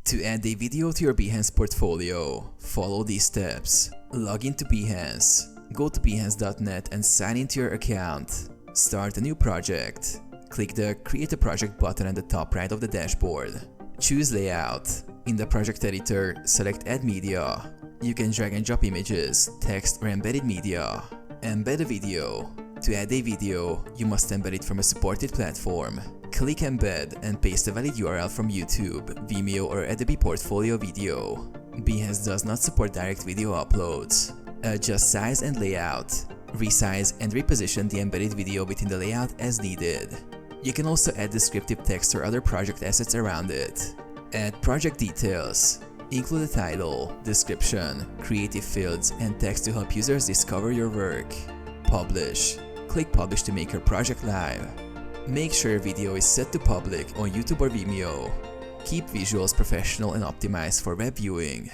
To add a video to your Behance portfolio, follow these steps. Log into Behance. Go to behance.net and sign into your account. Start a new project. Click the Create a Project button at the top right of the dashboard. Choose Layout. In the project editor, select Add Media. You can drag and drop images, text, or embedded media. Embed a video. To add a video, you must embed it from a supported platform. Click Embed and paste a valid URL from YouTube, Vimeo, or Adobe Portfolio Video. Behance does not support direct video uploads. Adjust size and layout. Resize and reposition the embedded video within the layout as needed. You can also add descriptive text or other project assets around it. Add project details. Include a title, description, creative fields, and text to help users discover your work. Publish. Click Publish to make your project live. Make sure your video is set to public on YouTube or Vimeo. Keep visuals professional and optimized for web viewing.